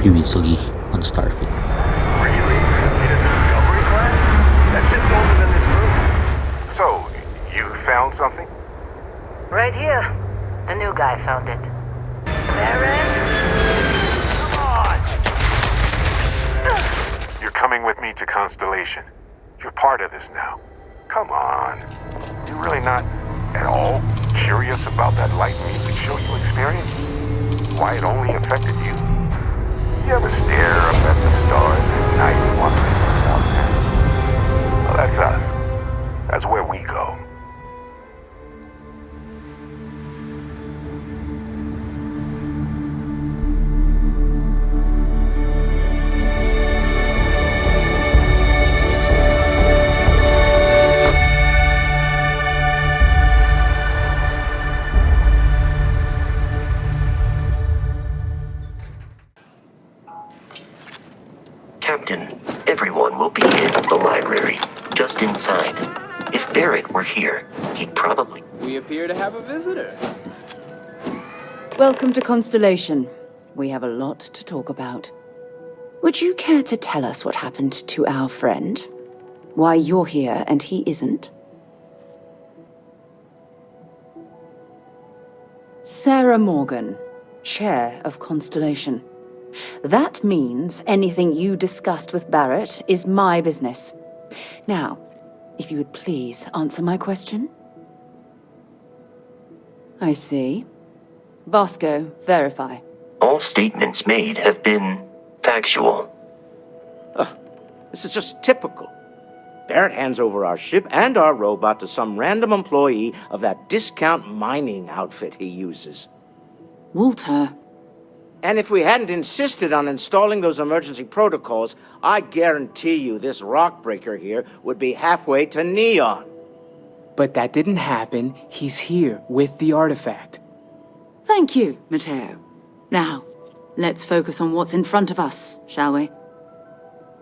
previously on Starfield. Really? In a discovery class? That ship's older than this moon. So, you found something? Right here. The new guy found it. Barrett? Come on! You're coming with me to Constellation. You're part of this now. Come on. You're really not at all curious about that light music show you experienced? Why it only affected you? You ever stare up at the stars at night wondering what's out there? Well, that's us. That's where we go. Captain, everyone will be in the library, just inside. If Barrett were here, he'd probably... We appear to have a visitor. Welcome to Constellation. We have a lot to talk about. Would you care to tell us what happened to our friend? Why you're here and he isn't? Sarah Morgan, Chair of Constellation. That means anything you discussed with Barrett is my business. Now, if you would please answer my question. I see. Vasco, verify. All statements made have been factual. This is just typical. Barrett hands over our ship and our robot to some random employee of that discount mining outfit he uses. Walter. And if we hadn't insisted on installing those emergency protocols, I guarantee you this rock breaker here would be halfway to Neon. But that didn't happen. He's here with the artifact. Thank you, Matteo. Now, let's focus on what's in front of us, shall we?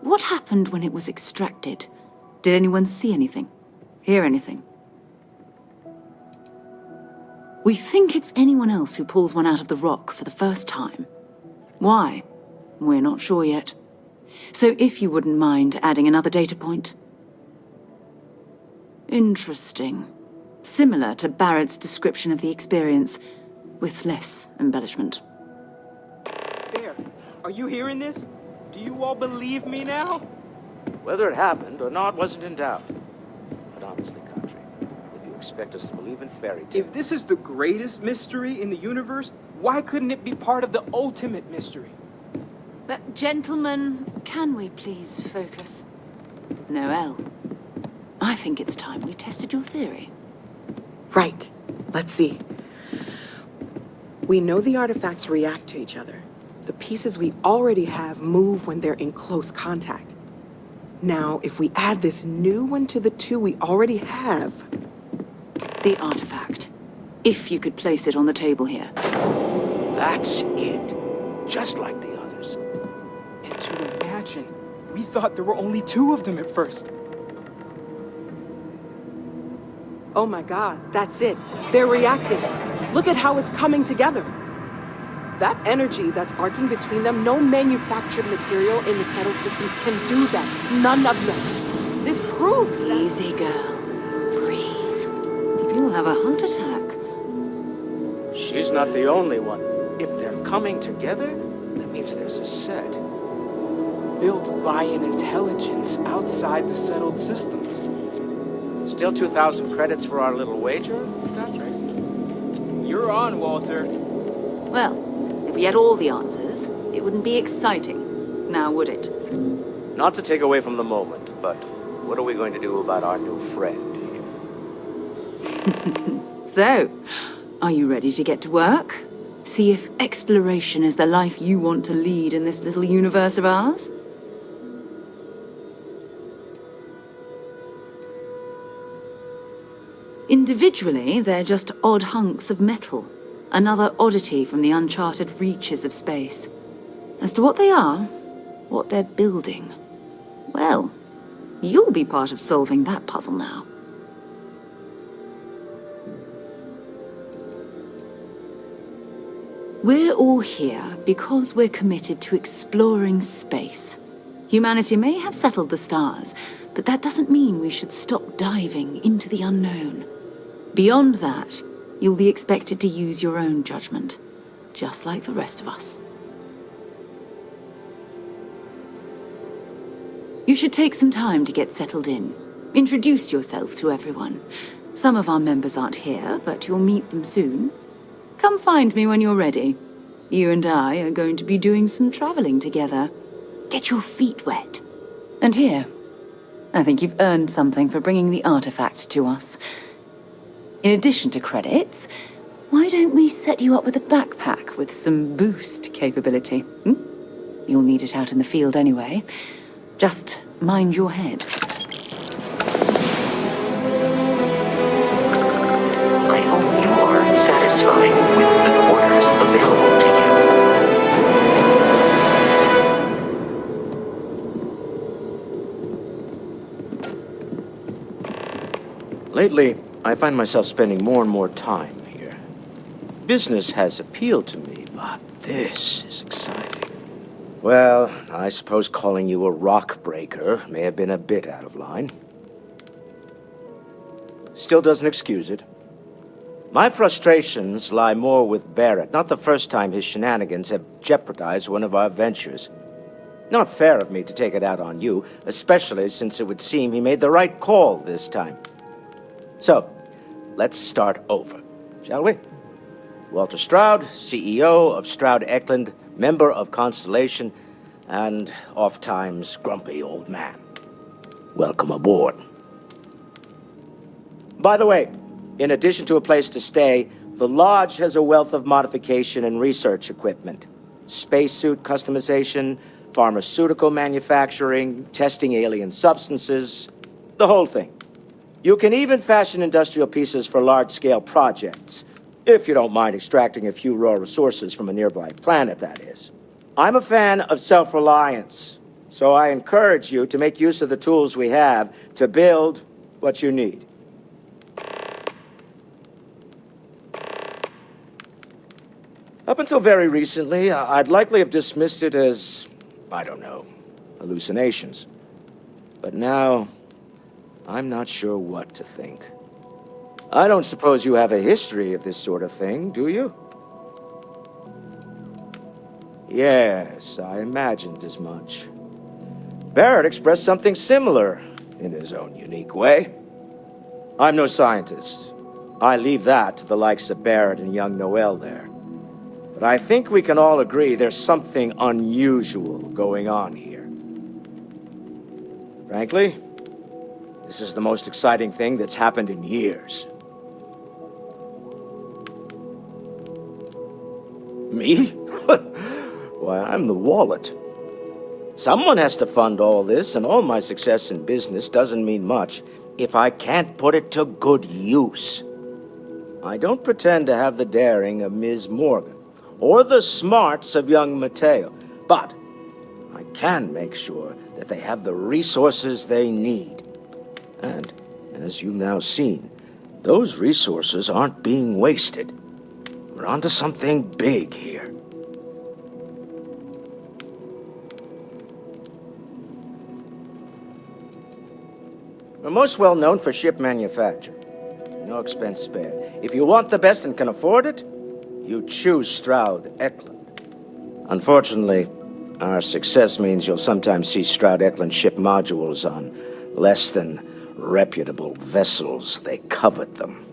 What happened when it was extracted? Did anyone see anything? Hear anything? We think it's anyone else who pulls one out of the rock for the first time. Why? We're not sure yet. So if you wouldn't mind adding another data point. Interesting. Similar to Barrett's description of the experience, with less embellishment. There. Are you hearing this? Do you all believe me now? Whether it happened or not wasn't in doubt. But honestly, Country, if you expect us to believe in fairy tales... If this is the greatest mystery in the universe, why couldn't it be part of the ultimate mystery? But gentlemen, can we please focus? Noel, I think it's time we tested your theory. Right. Let's see. We know the artifacts react to each other. The pieces we already have move when they're in close contact. Now, if we add this new one to the two we already have... The artifact. If you could place it on the table here. That's it. Just like the others. And to imagine, we thought there were only 2 of them at first. Oh my god, that's it. They're reacting. Look at how it's coming together. That energy that's arcing between them, no manufactured material in the settled systems can do that. None of them. This proves that... Easy, girl. Breathe. You'll have a heart attack. She's not the only one. If they're coming together, that means there's a set. Built by an intelligence outside the settled systems. Still 2,000 credits for our little wager? That's right. You're on, Walter. Well, if we had all the answers, it wouldn't be exciting. Now, would it? Not to take away from the moment, but what are we going to do about our new friend? So, are you ready to get to work? See if exploration is the life you want to lead in this little universe of ours? Individually, they're just odd hunks of metal. Another oddity from the uncharted reaches of space. As to what they are, what they're building, well, you'll be part of solving that puzzle now. We're all here because we're committed to exploring space. Humanity may have settled the stars, but that doesn't mean we should stop diving into the unknown. Beyond that, you'll be expected to use your own judgment, just like the rest of us. You should take some time to get settled in. Introduce yourself to everyone. Some of our members aren't here, but you'll meet them soon. Come find me when you're ready. You and I are going to be doing some traveling together. Get your feet wet. And here, I think you've earned something for bringing the artifact to us. In addition to credits, why don't we set you up with a backpack with some boost capability? You'll need it out in the field anyway. Just mind your head. I hope you are satisfied with the quarters available to you. Lately, I find myself spending more and more time here. Business has appealed to me, but this is exciting. Well, I suppose calling you a rock breaker may have been a bit out of line. Still doesn't excuse it. My frustrations lie more with Barrett, not the first time his shenanigans have jeopardized one of our ventures. Not fair of me to take it out on you, especially since it would seem he made the right call this time. So, let's start over, shall we? Walter Stroud, CEO of Stroud Eklund, member of Constellation, and oft-times grumpy old man. Welcome aboard. By the way, in addition to a place to stay, the Lodge has a wealth of modification and research equipment. Spacesuit customization, pharmaceutical manufacturing, testing alien substances, the whole thing. You can even fashion industrial pieces for large-scale projects, if you don't mind extracting a few raw resources from a nearby planet, that is. I'm a fan of self-reliance, so I encourage you to make use of the tools we have to build what you need. Up until very recently, I'd likely have dismissed it as, I don't know, hallucinations. But now, I'm not sure what to think. I don't suppose you have a history of this sort of thing, do you? Yes, I imagined as much. Barrett expressed something similar, in his own unique way. I'm no scientist. I leave that to the likes of Barrett and young Noel there. But I think we can all agree there's something unusual going on here. Frankly, this is the most exciting thing that's happened in years. Me? Why, I'm the wallet. Someone has to fund all this, and all my success in business doesn't mean much if I can't put it to good use. I don't pretend to have the daring of Ms. Morgan, or the smarts of young Mateo, but I can make sure that they have the resources they need. And, as you've now seen, those resources aren't being wasted. We're onto something big here. We're most well known for ship manufacture. No expense spared. If you want the best and can afford it, you choose Stroud Eklund. Unfortunately, our success means you'll sometimes see Stroud Eklund ship modules on less than reputable vessels. They covet them.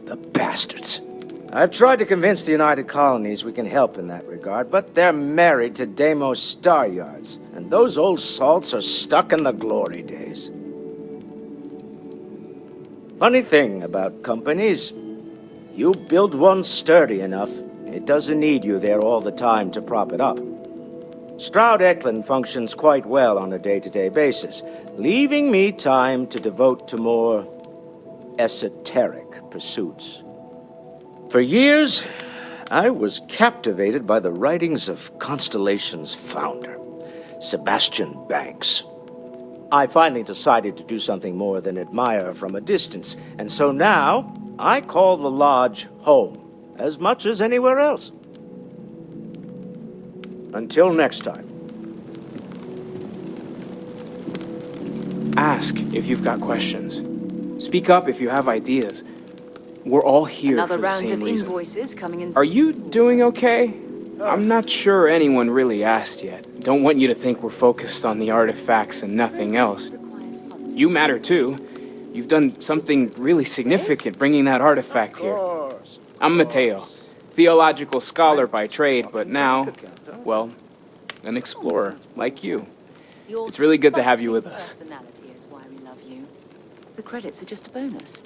The bastards. I've tried to convince the United Colonies we can help in that regard, but they're married to Deimos Star Yards, and those old salts are stuck in the glory days. Funny thing about companies, you build one sturdy enough, it doesn't need you there all the time to prop it up. Stroud Eklund functions quite well on a day-to-day basis, leaving me time to devote to more esoteric pursuits. For years, I was captivated by the writings of Constellation's founder, Sebastian Banks. I finally decided to do something more than admire from a distance, and so now I call the Lodge home, as much as anywhere else. Until next time. Ask if you've got questions. Speak up if you have ideas. We're all here Another for the round same of reason. invoices coming in. Are you doing okay? I'm not sure anyone really asked yet. Don't want you to think we're focused on the artifacts and nothing else. You matter too. You've done something really significant bringing that artifact here. I'm Mateo, theological scholar by trade, but now, well, an explorer like you. It's really good to have you with us. Personality is why we love you. The credits are just a bonus.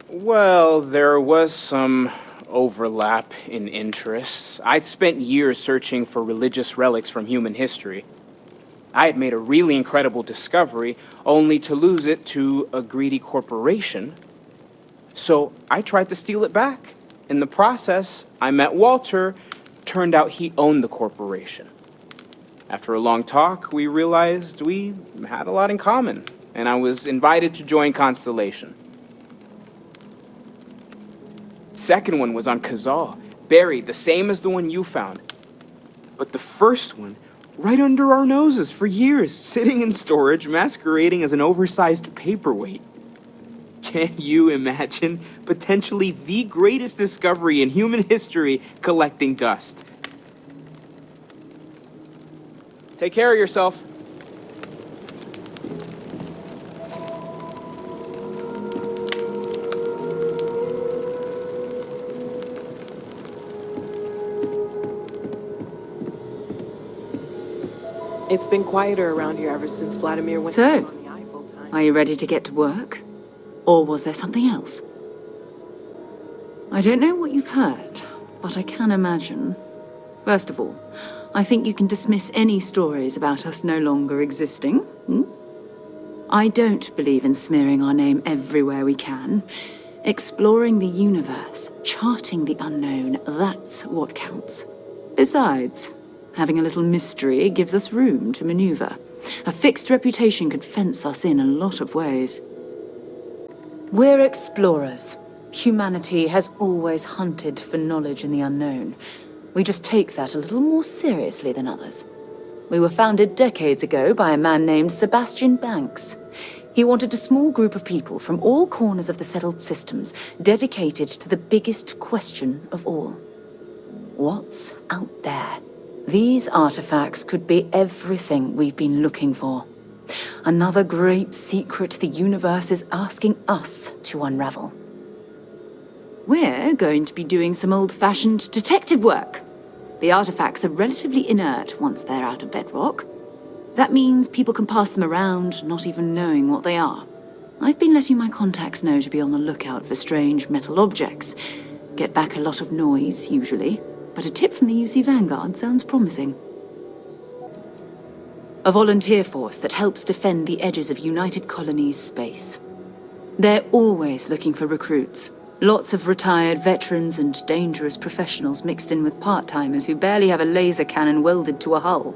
Well, there was some overlap in interests. I'd spent years searching for religious relics from human history. I had made a really incredible discovery, only to lose it to a greedy corporation. So I tried to steal it back. In the process, I met Walter. Turned out he owned the corporation. After a long talk, we realized we had a lot in common, and I was invited to join Constellation. Second one was on Kazal, buried the same as the one you found. But the first one, right under our noses for years, sitting in storage, masquerading as an oversized paperweight. Can you imagine potentially the greatest discovery in human history collecting dust? Take care of yourself. It's been quieter around here ever since Vladimir went So, down on the eye full time. Are you ready to get to work? Or was there something else? I don't know what you've heard, but I can imagine. First of all, I think you can dismiss any stories about us no longer existing. I don't believe in smearing our name everywhere we can. Exploring the universe, charting the unknown, that's what counts. Besides, having a little mystery gives us room to maneuver. A fixed reputation could fence us in a lot of ways. We're explorers. Humanity has always hunted for knowledge in the unknown. We just take that a little more seriously than others. We were founded decades ago by a man named Sebastian Banks. He wanted a small group of people from all corners of the settled systems dedicated to the biggest question of all. What's out there? These artifacts could be everything we've been looking for. Another great secret the universe is asking us to unravel. We're going to be doing some old-fashioned detective work. The artifacts are relatively inert once they're out of bedrock. That means people can pass them around, not even knowing what they are. I've been letting my contacts know to be on the lookout for strange metal objects. Get back a lot of noise, usually, but a tip from the UC Vanguard sounds promising. A volunteer force that helps defend the edges of United Colonies space. They're always looking for recruits. Lots of retired veterans and dangerous professionals mixed in with part-timers who barely have a laser cannon welded to a hull.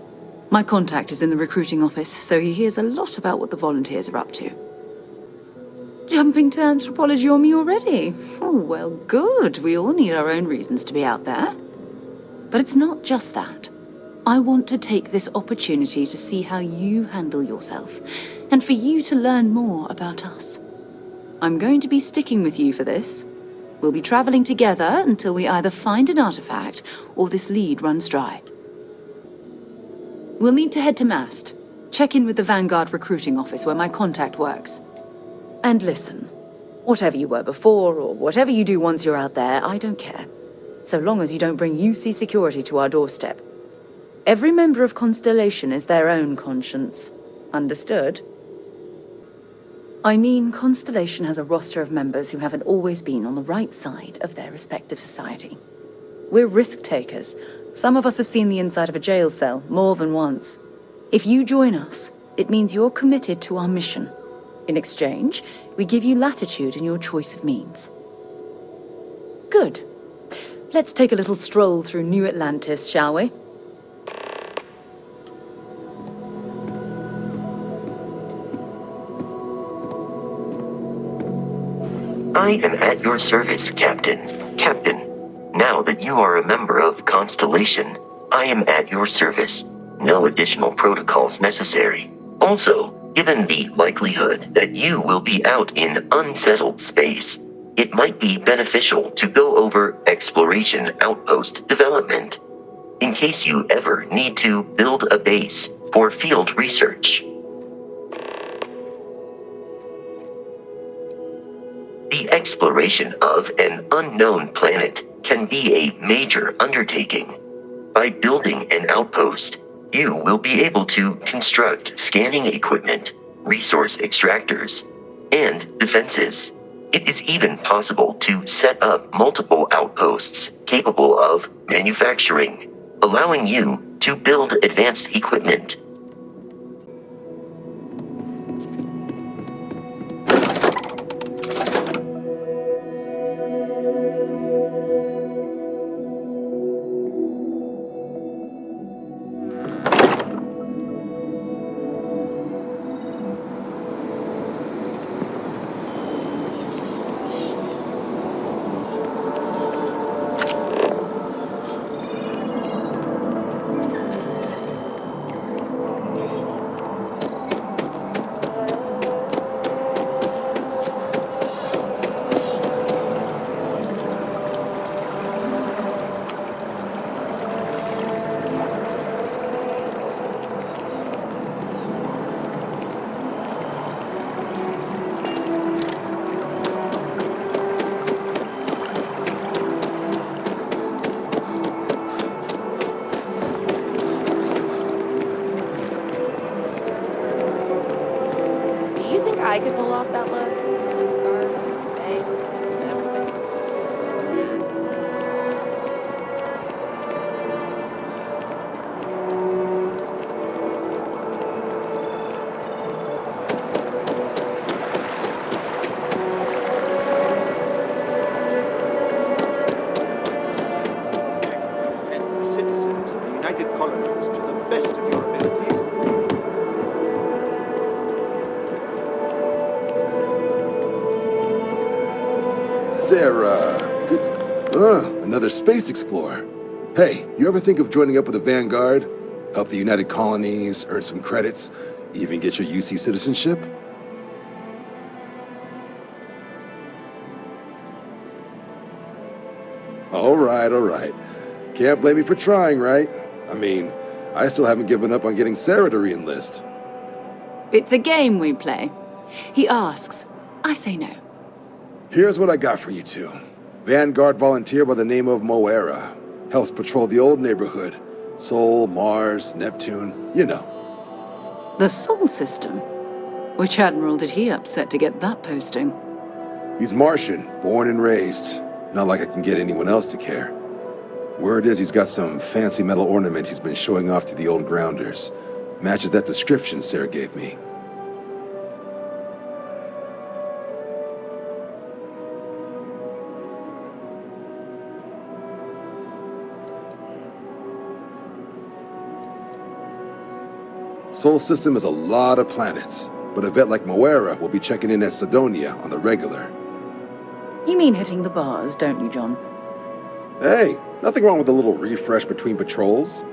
My contact is in the recruiting office, so he hears a lot about what the volunteers are up to. Jumping to anthropology on me already? Oh, well, good. We all need our own reasons to be out there. But it's not just that. I want to take this opportunity to see how you handle yourself, and for you to learn more about us. I'm going to be sticking with you for this. We'll be traveling together until we either find an artifact or this lead runs dry. We'll need to head to Mast. Check in with the Vanguard recruiting office where my contact works. And listen, whatever you were before or whatever you do once you're out there, I don't care. So long as you don't bring UC security to our doorstep. Every member of Constellation is their own conscience. Understood? I mean, Constellation has a roster of members who haven't always been on the right side of their respective society. We're risk-takers. Some of us have seen the inside of a jail cell more than once. If you join us, it means you're committed to our mission. In exchange, we give you latitude in your choice of means. Good. Let's take a little stroll through New Atlantis, shall we? I am at your service, Captain. Captain, Now that you are a member of Constellation, I am at your service. No additional protocols necessary. Also, given the likelihood that you will be out in unsettled space, it might be beneficial to go over exploration outpost development, in case you ever need to build a base for field research. The exploration of an unknown planet can be a major undertaking. By building an outpost, you will be able to construct scanning equipment, resource extractors, and defenses. It is even possible to set up multiple outposts capable of manufacturing, allowing you to build advanced equipment. I could pull off that look with a scarf, bangs, and everything. Defend the citizens of the United Colonies to the best of your abilities. Sarah, good. Another space explorer. Hey, you ever think of joining up with the Vanguard? Help the United Colonies, earn some credits, even get your UC citizenship? All right. Can't blame me for trying, right? I mean, I still haven't given up on getting Sarah to re-enlist. It's a game we play. He asks, I say no. Here's what I got for you two. Vanguard volunteer by the name of Moara. Helps patrol the old neighborhood. Sol, Mars, Neptune, you know. The Sol system? Which admiral did he upset to get that posting? He's Martian, born and raised. Not like I can get anyone else to care. Word is he's got some fancy metal ornament he's been showing off to the old grounders. Matches that description Sarah gave me. Sol system is a lot of planets, but a vet like Moara will be checking in at Sidonia on the regular. You mean hitting the bars, don't you, John? Hey, nothing wrong with a little refresh between patrols.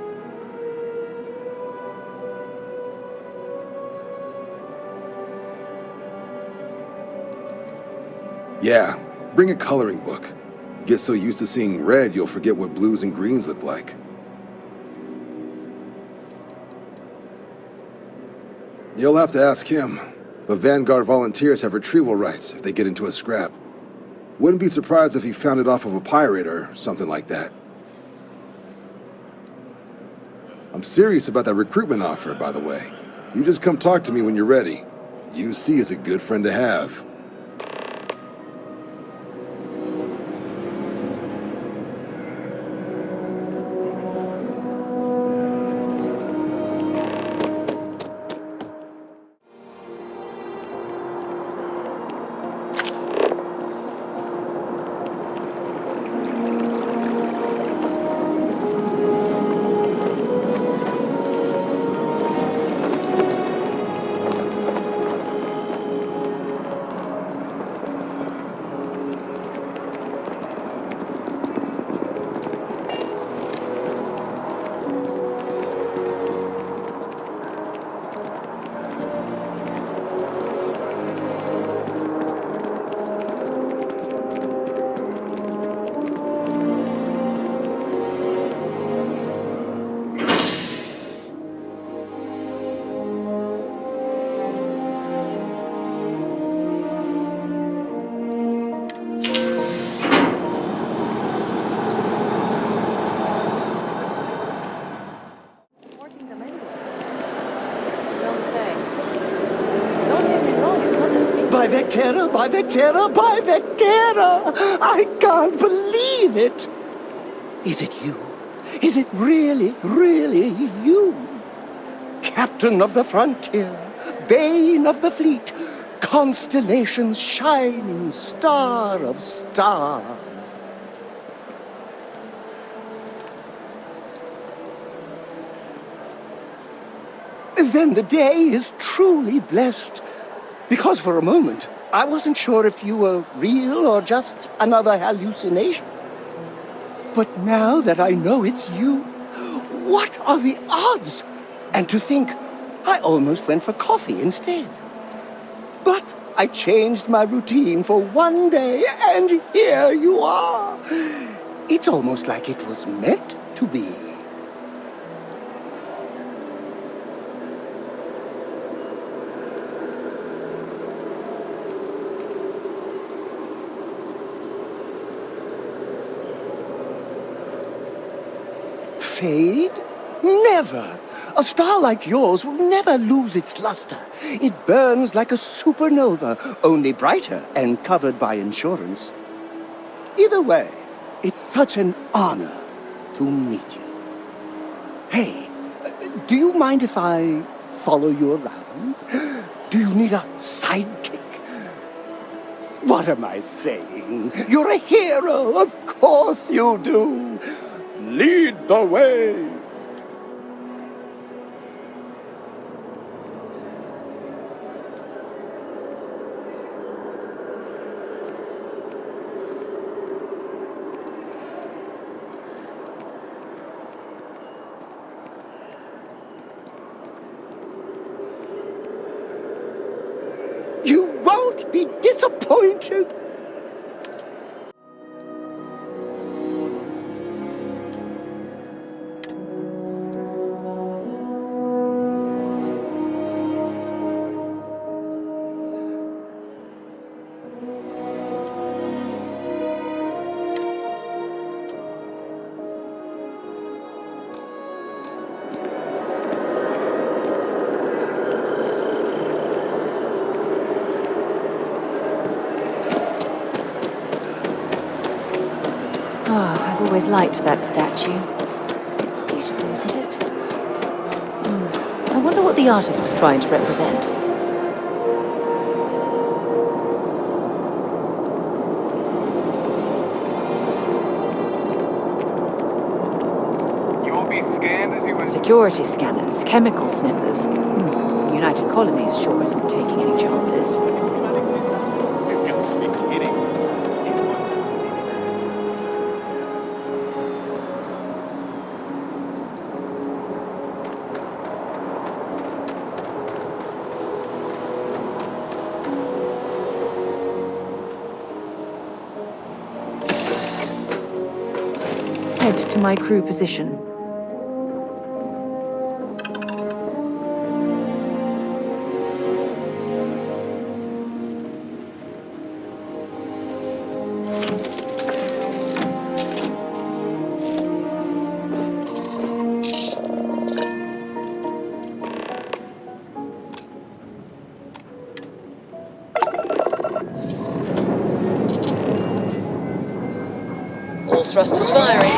Yeah, bring a coloring book. You get so used to seeing red, you'll forget what blues and greens look like. You'll have to ask him, but Vanguard volunteers have retrieval rights if they get into a scrap. Wouldn't be surprised if he found it off of a pirate or something like that. I'm serious about that recruitment offer, by the way. You just come talk to me when you're ready. UC is a good friend to have. Vectera, by Vectera, by Vectera! I can't believe it! Is it you? Is it really, really you? Captain of the frontier, bane of the fleet, Constellation's shining star of stars. Then the day is truly blessed. Because for a moment, I wasn't sure if you were real or just another hallucination. But now that I know it's you, what are the odds? And to think, I almost went for coffee instead. But I changed my routine for one day, and here you are. It's almost like it was meant to be. Fade? Never! A star like yours will never lose its luster. It burns like a supernova, only brighter and covered by insurance. Either way, it's such an honor to meet you. Hey, do you mind if I follow you around? Do you need a sidekick? What am I saying? You're a hero, of course you do. Lead the way! You won't be disappointed! I've always liked that statue. It's beautiful, isn't it? I wonder what the artist was trying to represent. You will be scanned as you enter. Security scanners, chemical sniffers. The United Colonies sure isn't taking any chances. You've got to be kidding. Head to my crew position. All thrusters firing.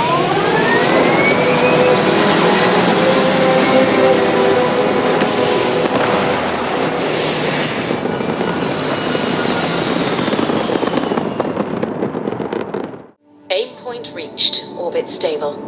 Aim point reached. Orbit stable.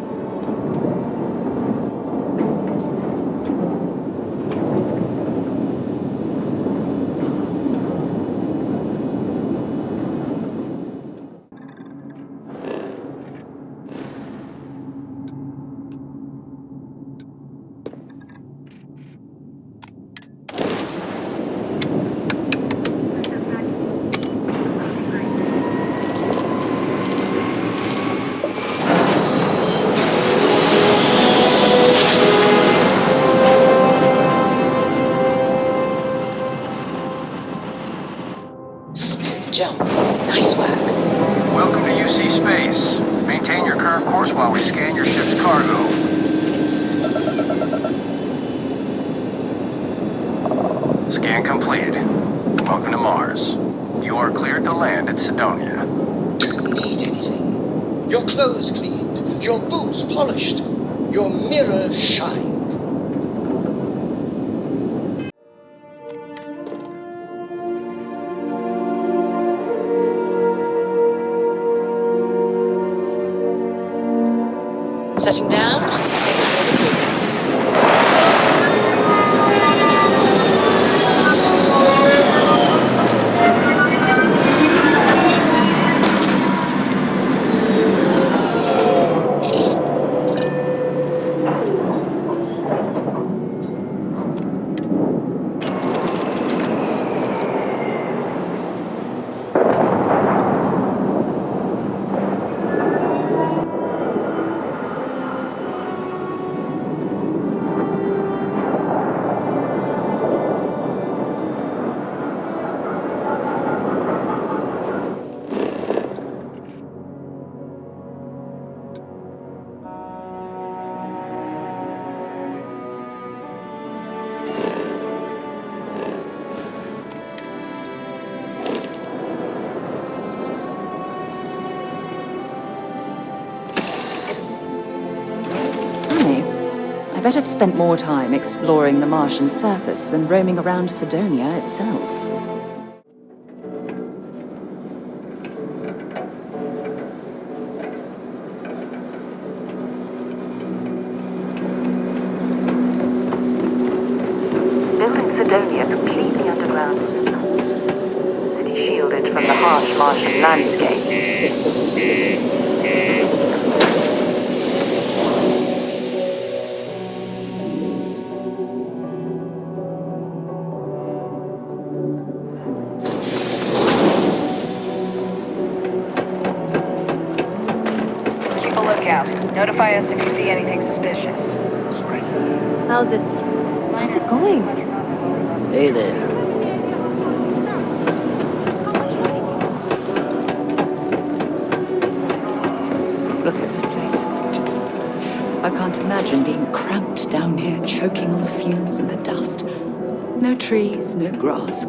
Jump. Nice work. Welcome to UC Space. Maintain your current course while we scan your ship's cargo. Scan completed. Welcome to Mars. You are cleared to land at Sidonia. Need anything? Your clothes cleaned, your boots polished, your mirror shined. Setting down. I bet I've spent more time exploring the Martian surface than roaming around Sidonia itself. Building Sidonia completely underground. City shielded from the harsh Martian landscape. Keep a lookout. Notify us if you see anything suspicious. How's it going? Hey there. Look at this place. I can't imagine being cramped down here, choking on the fumes and the dust. No trees, no grass.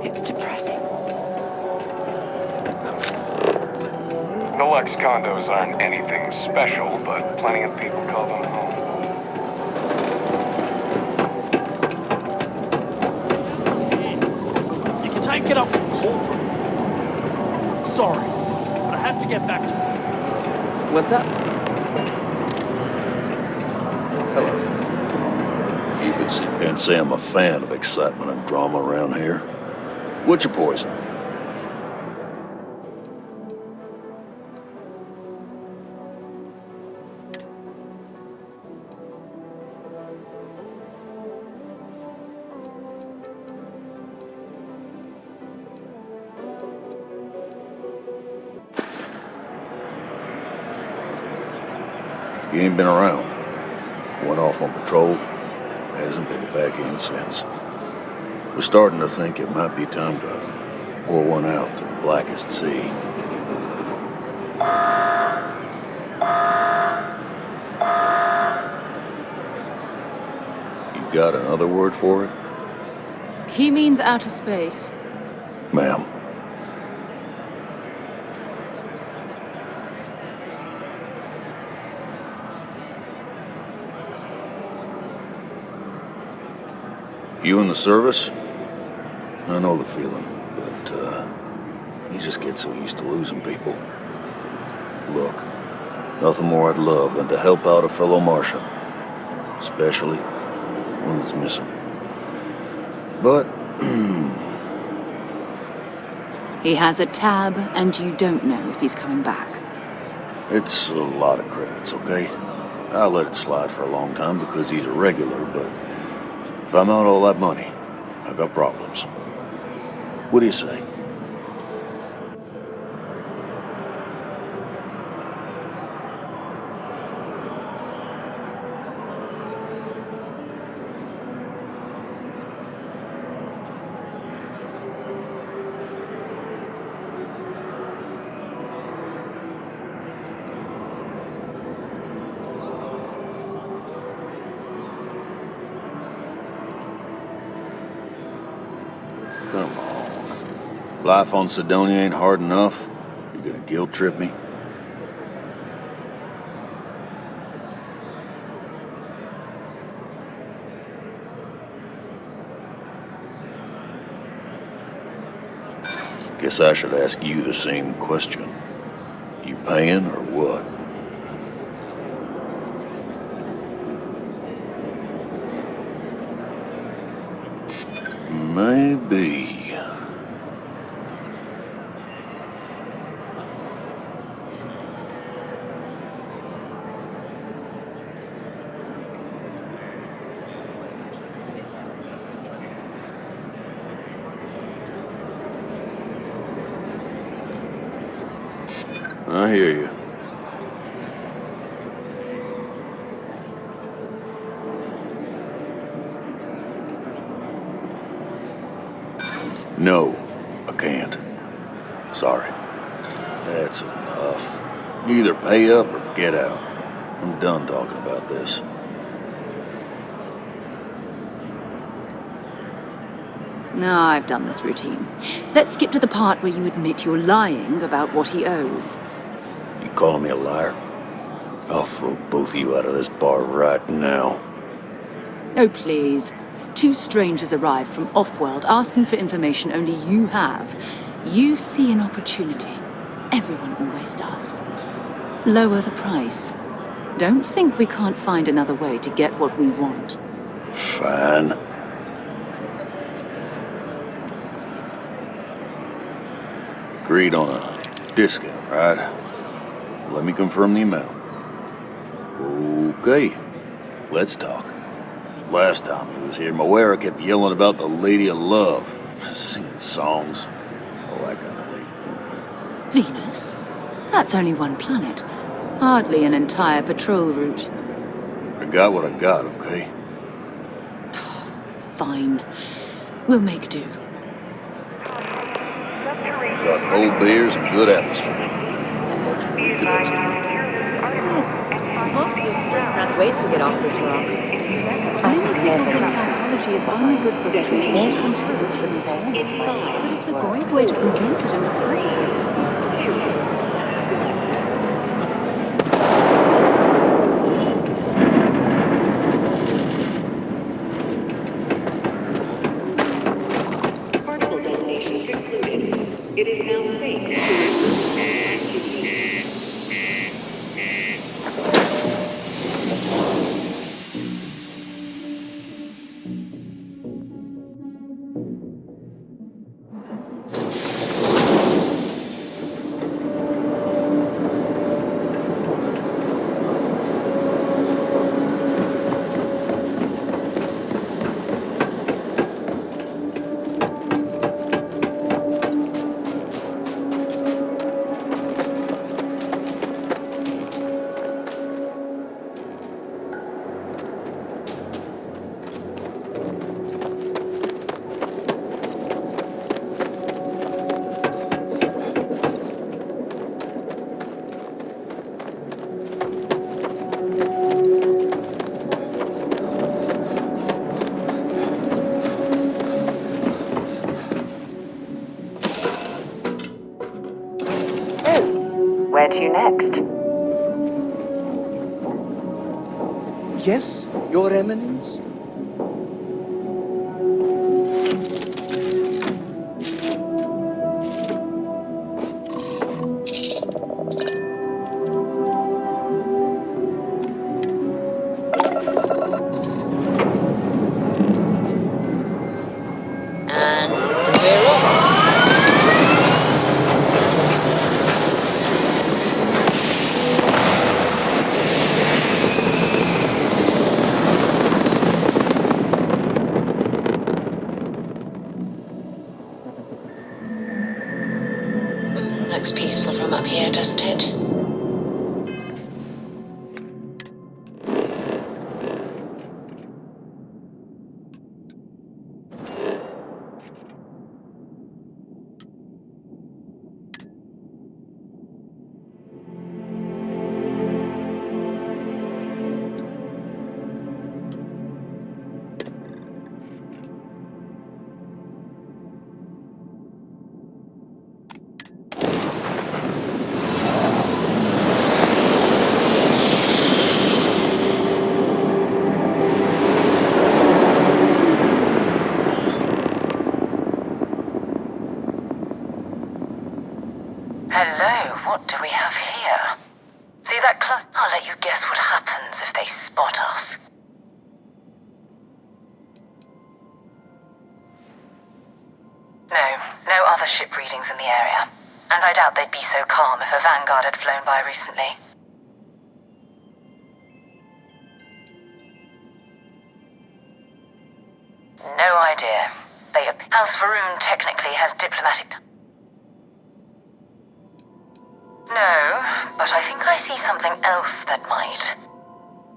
It's depressing. The Lux condos aren't anything special, but plenty of people call them home. You can take it up with corporate. Sorry, but I have to get back to it. What's up? Hello. Cupid can't say I'm a fan of excitement and drama around here. What's your poison? You ain't been around. Went off on patrol. Hasn't been back in since. We're starting to think it might be time to pour one out to the blackest sea. You got another word for it? He means outer space. Ma'am. You in the service? I know the feeling, but, you just get so used to losing people. Look, nothing more I'd love than to help out a fellow Martian. Especially one that's missing. But, He has a tab, and you don't know if he's coming back. it's a lot of credits, okay? I let it slide for a long time because he's a regular, but if I'm out all that money, I got problems. What do you say? Come on. Life on Sidonia ain't hard enough. You gonna guilt trip me? Guess I should ask you the same question. You paying or what? Maybe. I hear you. No, I can't. Sorry. That's enough. You either pay up or get out. I'm done talking about this. No, I've done this routine. Let's skip to the part where you admit you're lying about what he owes. You calling me a liar? I'll throw both of you out of this bar right now. Oh, please. Two strangers arrive from off-world asking for information only you have. You see an opportunity. Everyone always does. Lower the price. Don't think we can't find another way to get what we want. Fine. Agreed on a discount, right? Let me confirm the amount. Okay, let's talk. Last time he was here, Moara kept yelling about the Lady of Love, singing songs, all that kind of thing. Venus? That's only one planet. Hardly an entire patrol route. I got what I got, okay? Fine. We'll make do. Got cold beers and good atmosphere. How much more you could ask for? Most visitors can't wait to get off this rock. I know people think psychology is only good for treating their constant success, but it's a great way to prevent it in the first place. It is now safe Where to next? Yes, Your Eminence? other ship readings in the area, and I doubt they'd be so calm if a Vanguard had flown by recently. No idea. House Varun technically has diplomatic... No, but I think I see something else that might.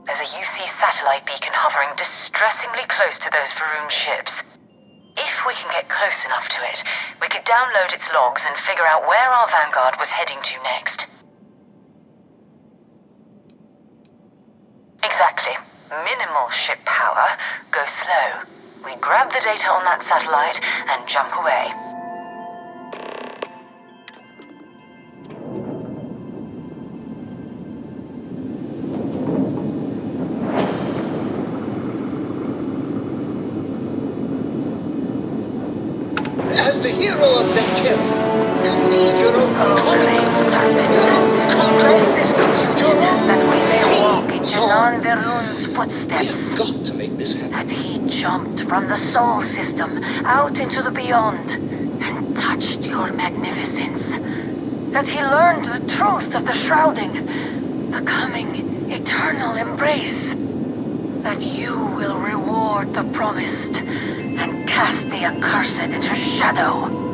There's a UC satellite beacon hovering distressingly close to those Varun ships. If we can get close enough to it, we could download its logs and figure out where our Vanguard was heading to next. Exactly. Minimal ship power, go slow. We grab the data on that satellite and jump away. As the hero of that ship, you need your own comic book, your own contract, your own that we may walk theme in song. Varun's footsteps. We've got to make this happen. That he jumped from the Sol system out into the beyond and touched your magnificence. That he learned the truth of the shrouding, the coming eternal embrace. That you will reward the promised and cast the accursed into shadow.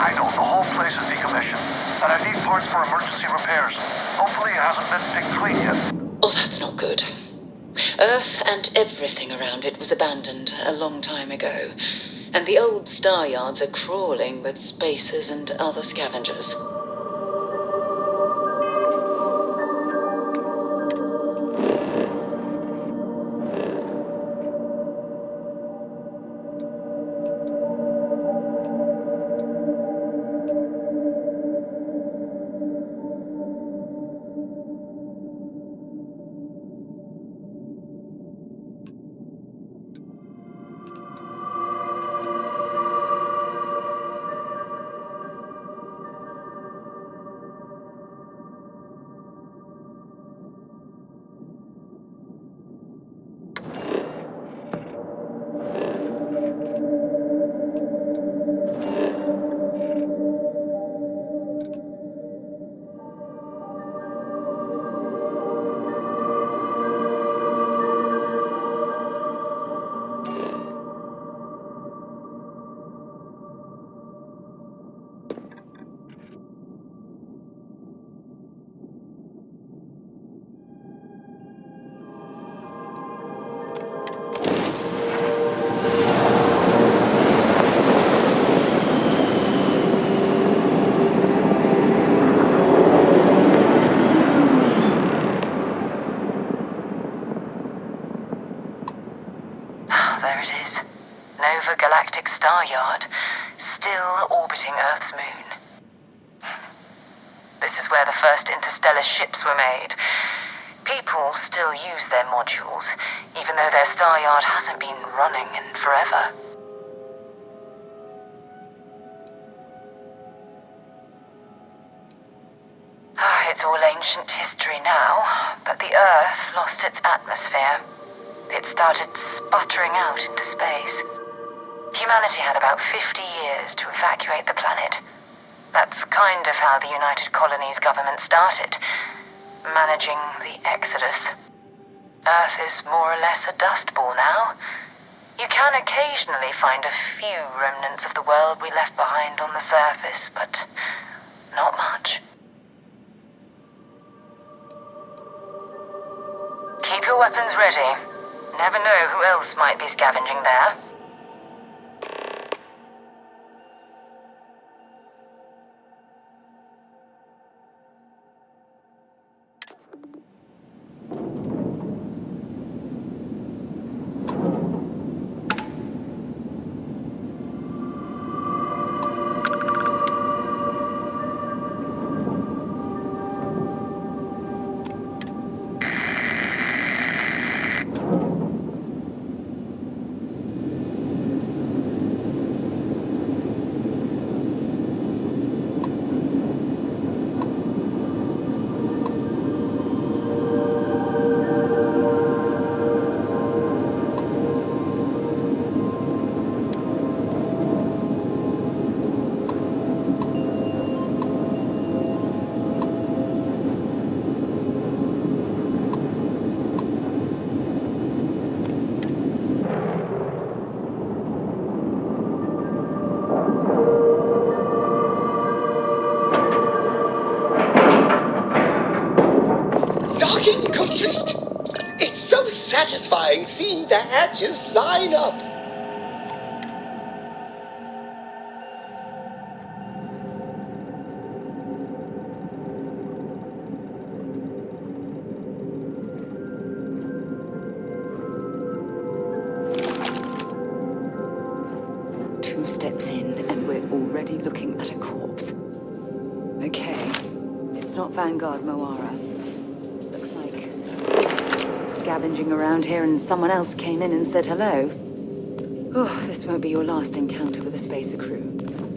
I know. The whole place is decommissioned. And I need parts for emergency repairs. Hopefully it hasn't been picked clean yet. Oh, that's not good. Earth and everything around it was abandoned a long time ago. And the old star yards are crawling with spacers and other scavengers. Nova Galactic Star Yard, still orbiting Earth's moon. This is where the first interstellar ships were made. People still use their modules, even though their star yard hasn't been running in forever. It's all ancient history now, but the Earth lost its atmosphere. It started sputtering out into space. Humanity had about 50 years to evacuate the planet. That's kind of how the United Colonies government started, managing the exodus. Earth is more or less a dust ball now. You can occasionally find a few remnants of the world we left behind on the surface, but not much. Keep your weapons ready. Never know who else might be scavenging there. Docking complete! It's so satisfying seeing the hatches line up! Two steps in, and we're already looking at a corpse. Okay, it's not Vanguard Moara. Looks like species were scavenging around here and someone else came in and said hello. Oh, this won't be your last encounter with a spacer crew.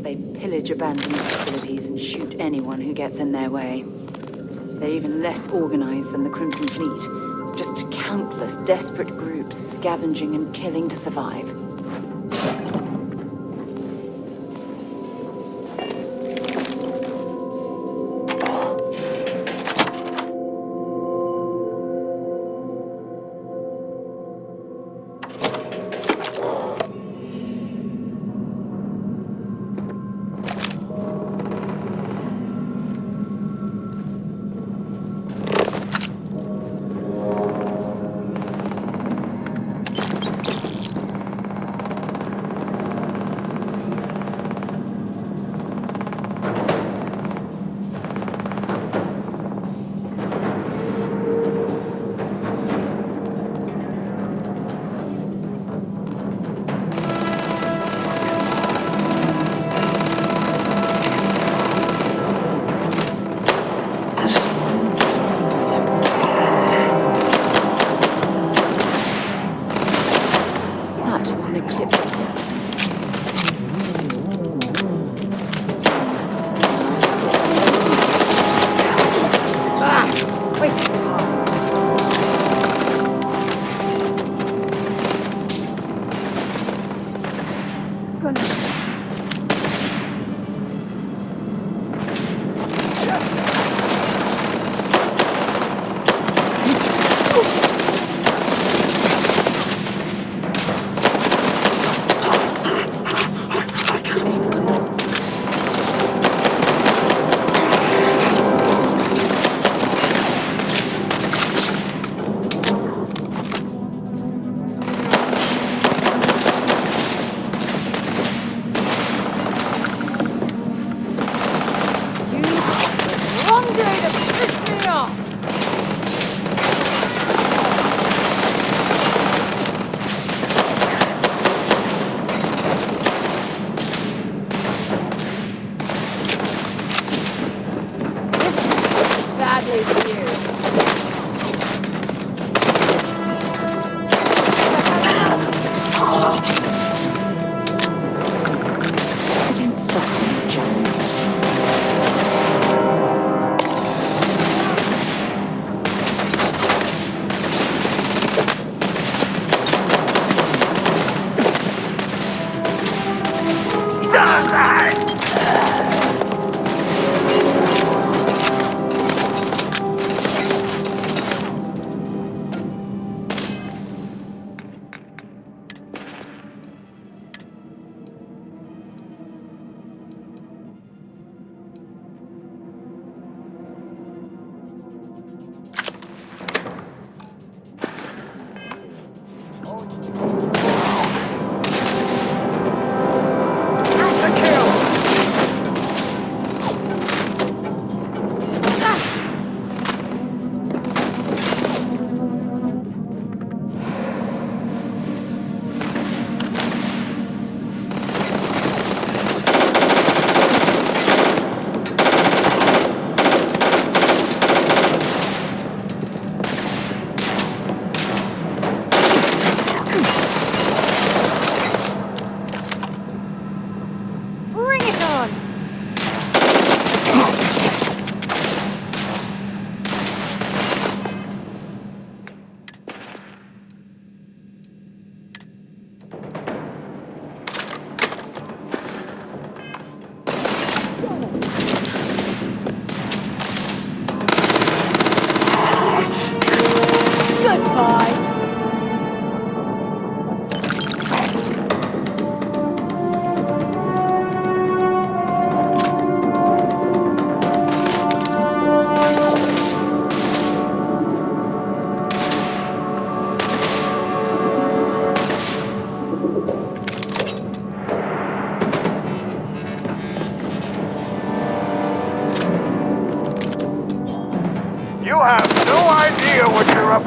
They pillage abandoned facilities and shoot anyone who gets in their way. They're even less organized than the Crimson Fleet. Just countless desperate groups scavenging and killing to survive.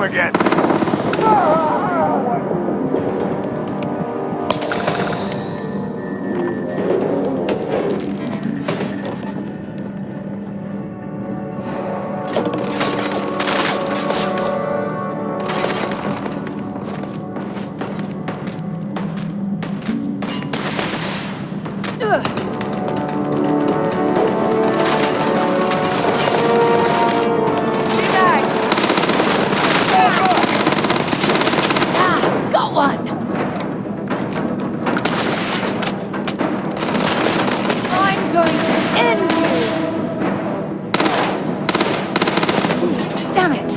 again. Got one! I'm going to end you! Damn it!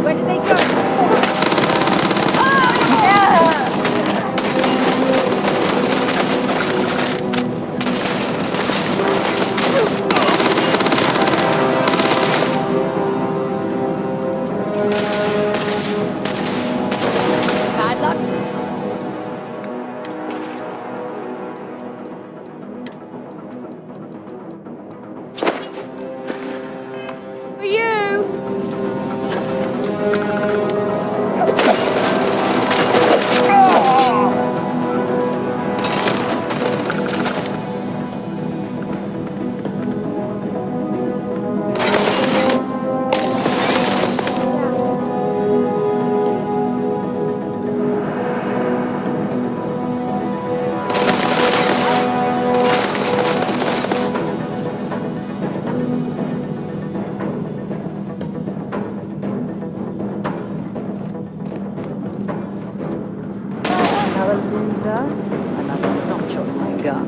Where did they go? Bad luck. For you! Another loser, another notch on my gun.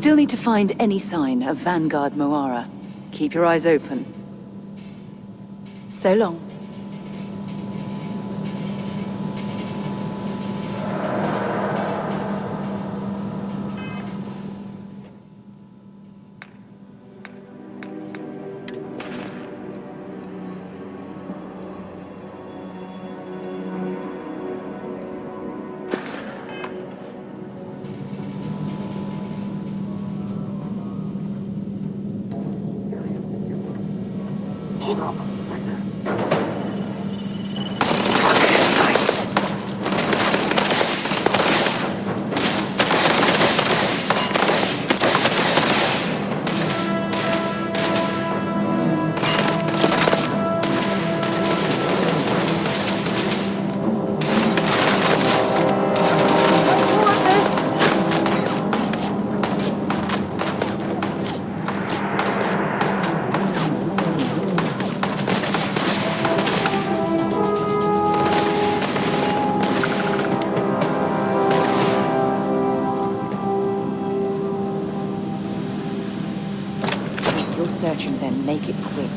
still need to find any sign of Vanguard Moara. Keep your eyes open. So long. You're searching then, make it quick.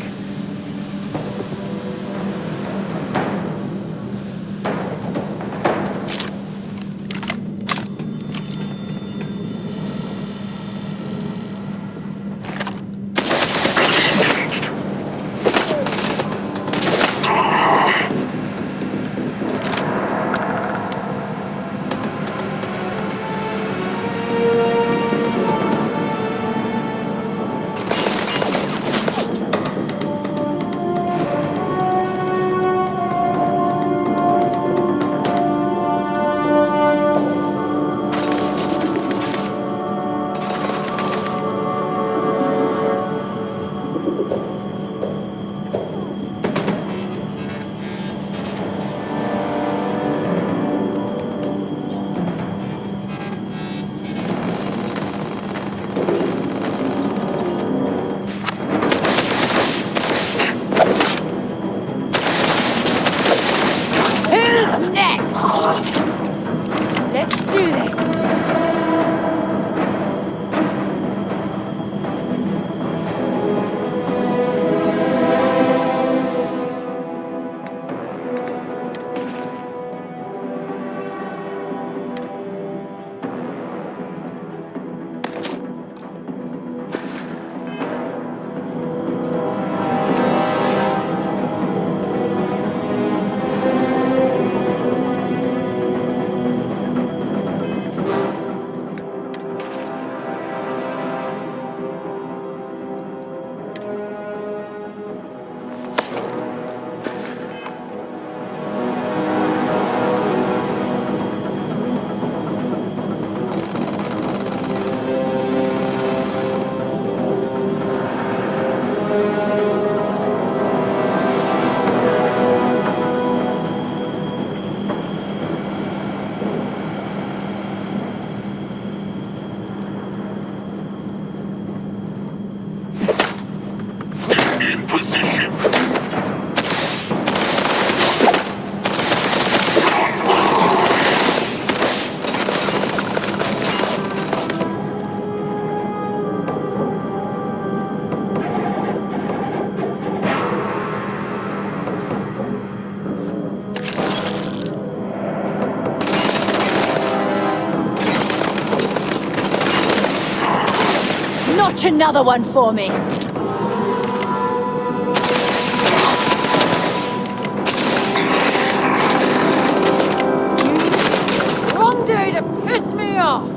Let's do this. Position. Notch another one for me. Wrong day to piss me off.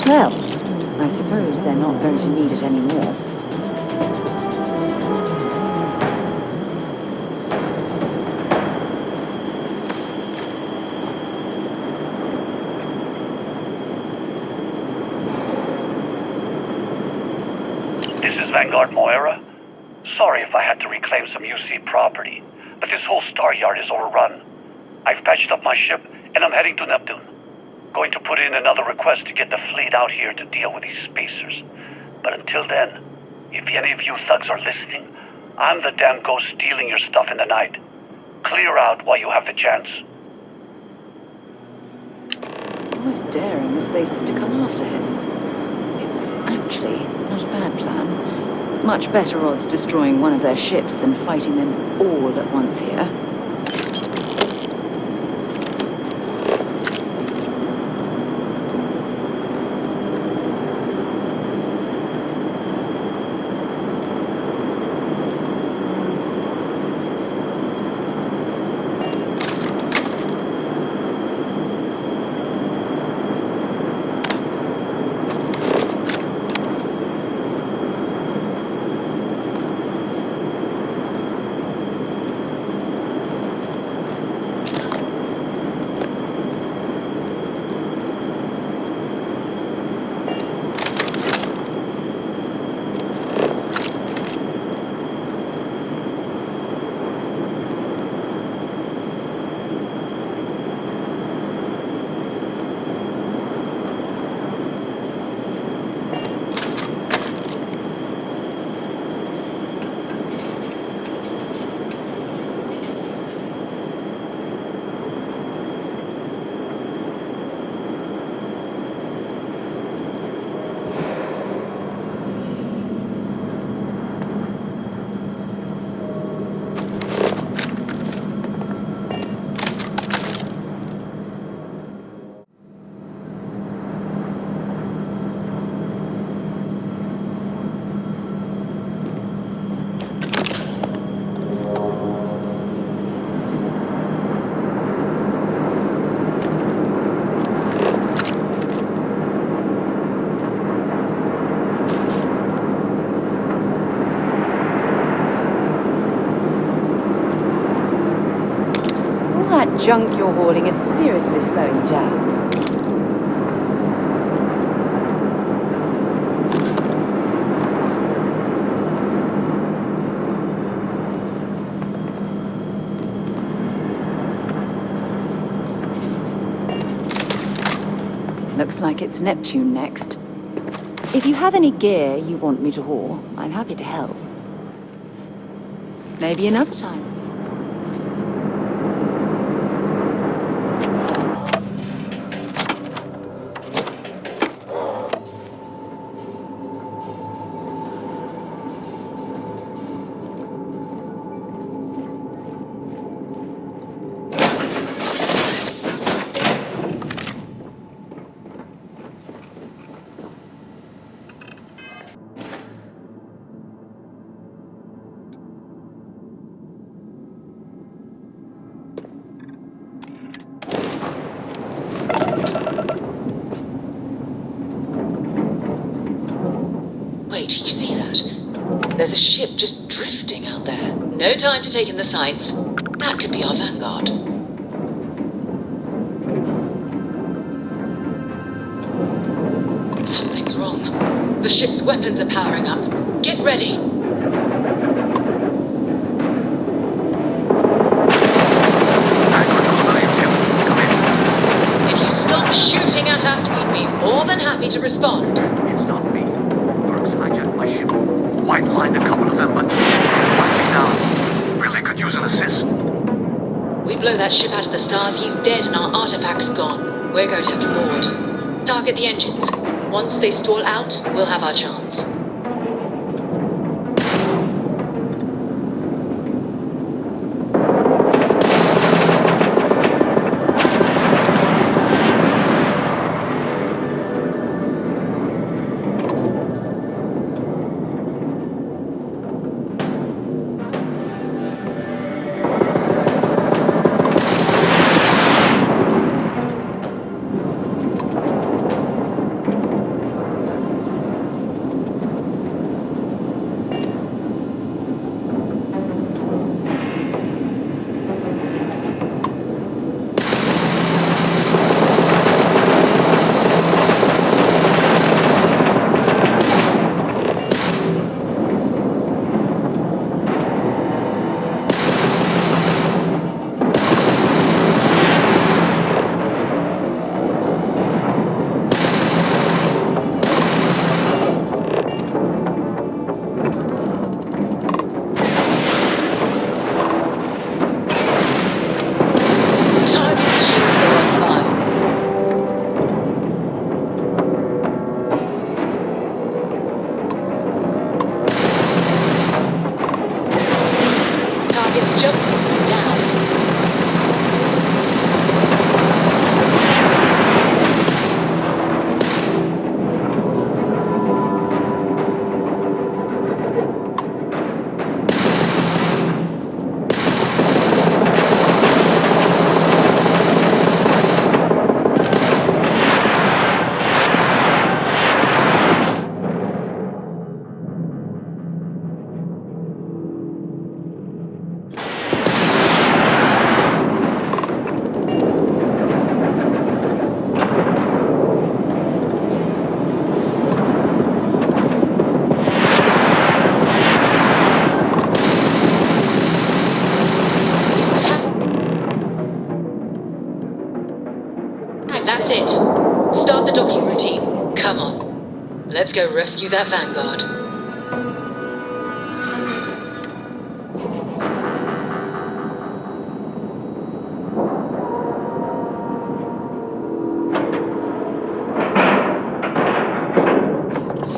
Well, I suppose they're not going to need it anymore. This is Vanguard Moara. Sorry if I had to reclaim some UC property, but this whole star yard is overrun. I've patched up my ship, and I'm heading to Neptune. Going to put in another request to get the fleet out here to deal with these spacers. But until then, if any of you thugs are listening, I'm the damn ghost stealing your stuff in the night. Clear out while you have the chance. It's almost daring the spacers to come after him. It's actually not a bad plan. Much better odds destroying one of their ships than fighting them all at once here. Junk you're hauling is seriously slowing you down. Looks like it's Neptune next. If you have any gear you want me to haul, I'm happy to help. Maybe another time. Wait, you see that? There's a ship just drifting out there. No time to take in the sights. That could be our Vanguard. Something's wrong. The ship's weapons are powering up. Get ready. If you stop shooting at us, we'd be more than happy to respond. Might find a couple of them, but likely down. Really could use an assist. We blow that ship out of the stars, he's dead and our artifact's gone. We're going to have to board. Target the engines. Once they stall out, we'll have our chance. Its jump system down. That's it. Start the docking routine. Come on. Let's go rescue that Vanguard.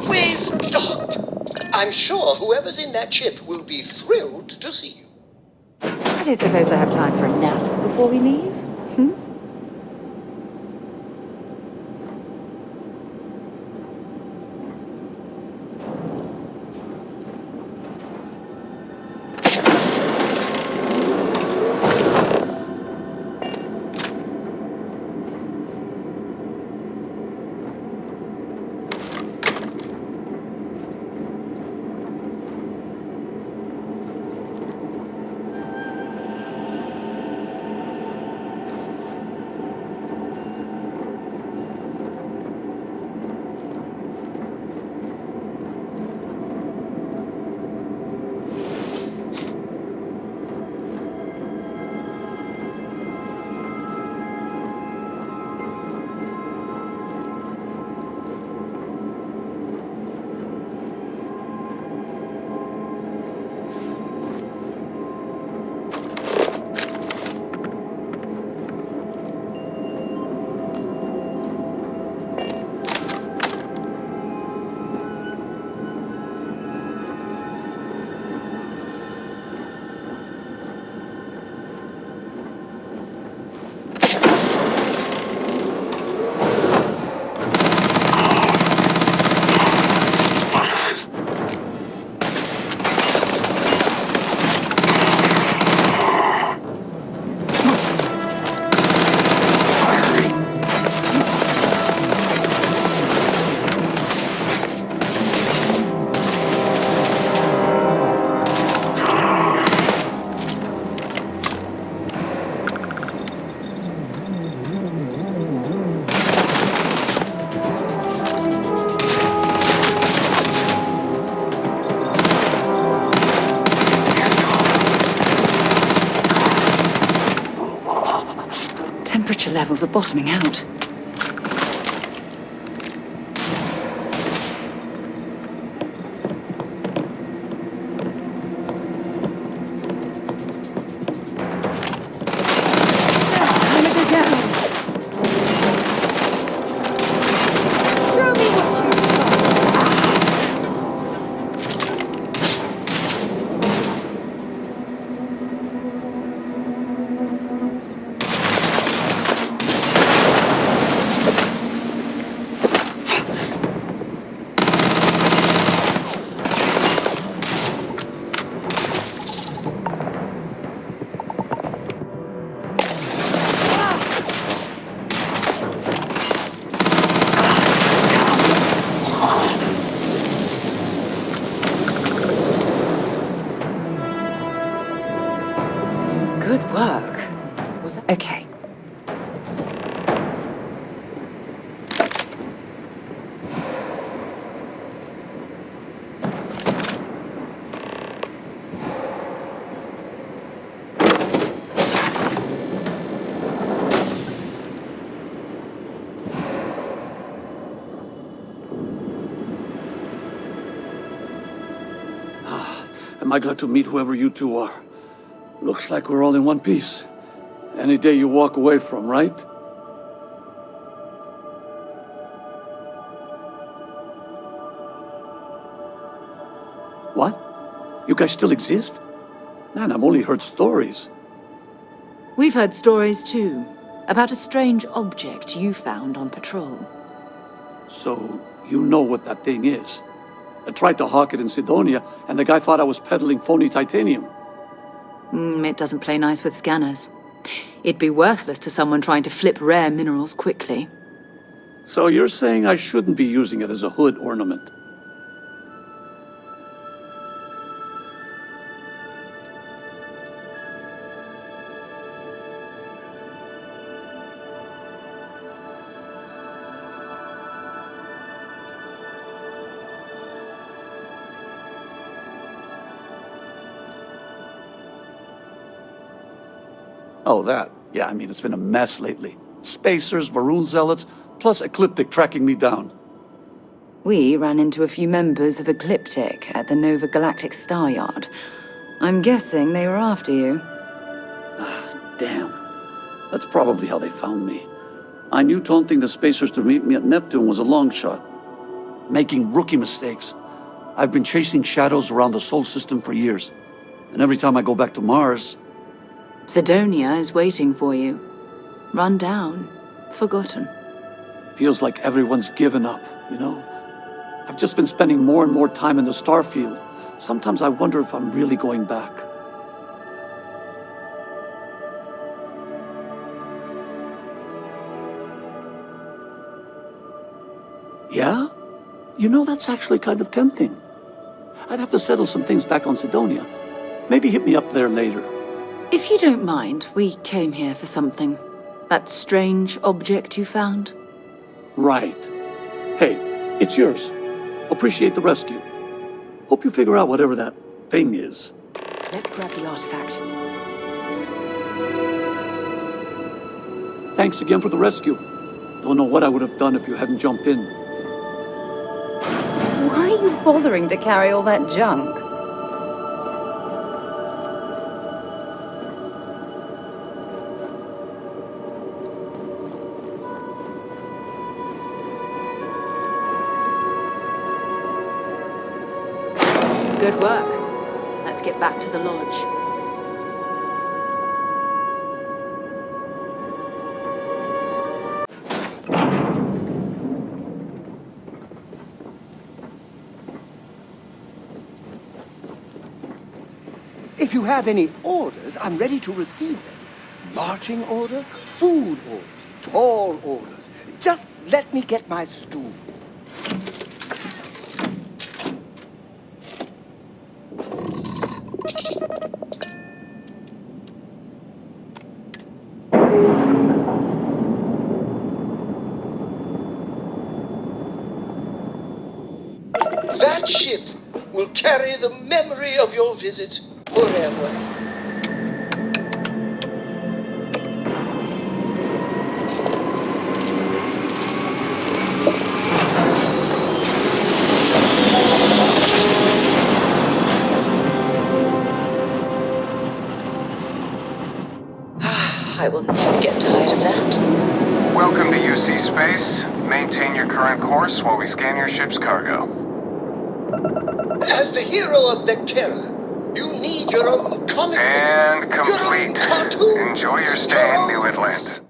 We've docked. I'm sure whoever's in that ship will be thrilled to see you. I don't suppose I have time for a nap before we leave? Temperature levels are bottoming out. Good work. Was that okay? Am I glad to meet whoever you two are? Looks like we're all in one piece. Any day you walk away from, right? What? You guys still exist? Man, I've only heard stories. We've heard stories too, about a strange object you found on patrol. So, you know what that thing is. I tried to hawk it in Sidonia, and the guy thought I was peddling phony titanium. It doesn't play nice with scanners. It'd be worthless to someone trying to flip rare minerals quickly. So you're saying I shouldn't be using it as a hood ornament? Oh, that. Yeah, I mean, it's been a mess lately. Spacers, Varun zealots, plus Ecliptic tracking me down. We ran into a few members of Ecliptic at the Nova Galactic Star Yard. I'm guessing they were after you. Damn. That's probably how they found me. I knew taunting the Spacers to meet me at Neptune was a long shot. Making rookie mistakes. I've been chasing shadows around the Sol system for years. And every time I go back to Mars... Sidonia is waiting for you. Run down. Forgotten. Feels like everyone's given up, you know? I've just been spending more and more time in the Starfield. Sometimes I wonder if I'm really going back. Yeah? You know, that's actually kind of tempting. I'd have to settle some things back on Sidonia. Maybe hit me up there later. If you don't mind, we came here for something. That strange object you found? Right. Hey, it's yours. Appreciate the rescue. Hope you figure out whatever that thing is. Let's grab the artifact. Thanks again for the rescue. Don't know what I would have done if you hadn't jumped in. Why are you bothering to carry all that junk? Good work. Let's get back to the lodge. If you have any orders, I'm ready to receive them. Marching orders, food orders, tall orders. Just let me get my stool. That ship will carry the memory of your visit forever. I will never get tired of that. Welcome to UC Space. Maintain your current course while we scan your ship's cargo. As the hero of Vectera, you need your own comic And book, your own complete. cartoon. Enjoy your stay in New Atlantis.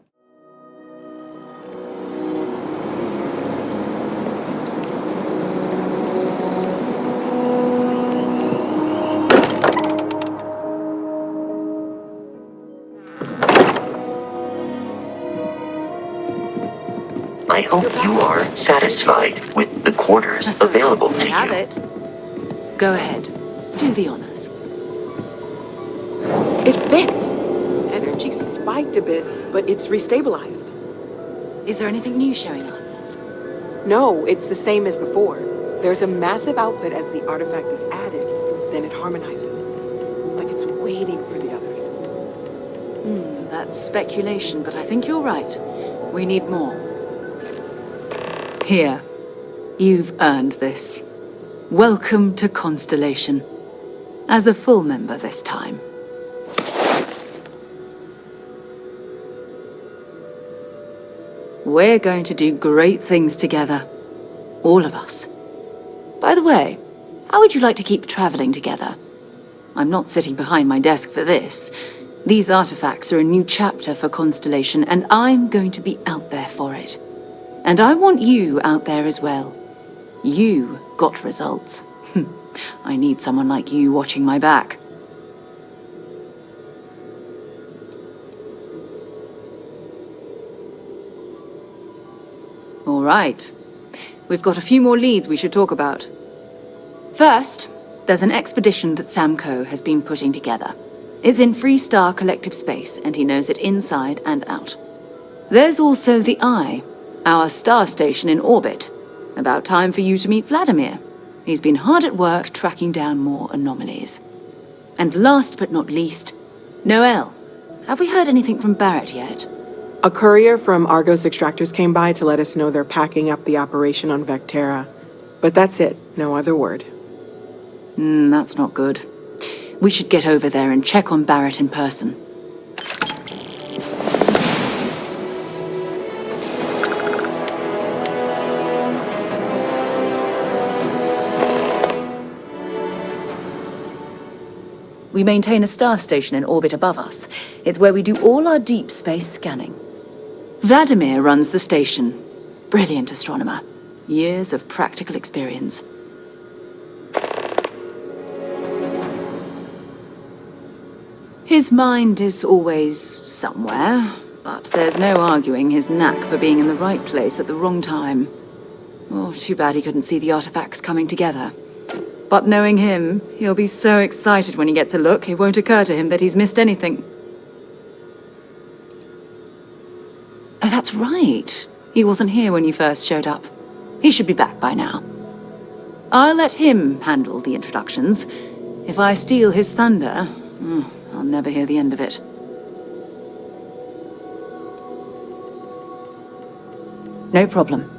I hope you are satisfied with the quarters available to you. Have it. Go ahead. Do the honors. It fits. Energy spiked a bit, but it's restabilized. Is there anything new showing up? No, it's the same as before. There's a massive output as the artifact is added, then it harmonizes. Like it's waiting for the others. That's speculation, but I think you're right. We need more. Here. You've earned this. Welcome to Constellation. As a full member this time. We're going to do great things together. All of us. By the way, how would you like to keep traveling together? I'm not sitting behind my desk for this. These artifacts are a new chapter for Constellation, and I'm going to be out there for it. And I want you out there as well. You got results. I need someone like you watching my back. All right. We've got a few more leads we should talk about. First, there's an expedition that Samco has been putting together. It's in Freestar Collective Space, and he knows it inside and out. There's also the Eye, our star station in orbit. About time for you to meet Vladimir. He's been hard at work tracking down more anomalies. And last but not least, Noel. Have we heard anything from Barrett yet? A courier from Argos Extractors came by to let us know they're packing up the operation on Vectera. But that's it, no other word. That's not good. We should get over there and check on Barrett in person. We maintain a star station in orbit above us. It's where we do all our deep space scanning. Vladimir runs the station. Brilliant astronomer. Years of practical experience. His mind is always somewhere, but there's no arguing his knack for being in the right place at the wrong time. Oh, too bad he couldn't see the artifacts coming together. But knowing him, he'll be so excited when he gets a look, it won't occur to him that he's missed anything. Oh, that's right. He wasn't here when you first showed up. He should be back by now. I'll let him handle the introductions. If I steal his thunder, I'll never hear the end of it. No problem.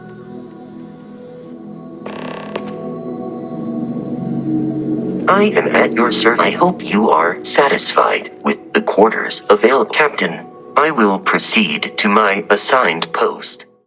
I am at your service. I hope you are satisfied with the quarters available. Captain, I will proceed to my assigned post.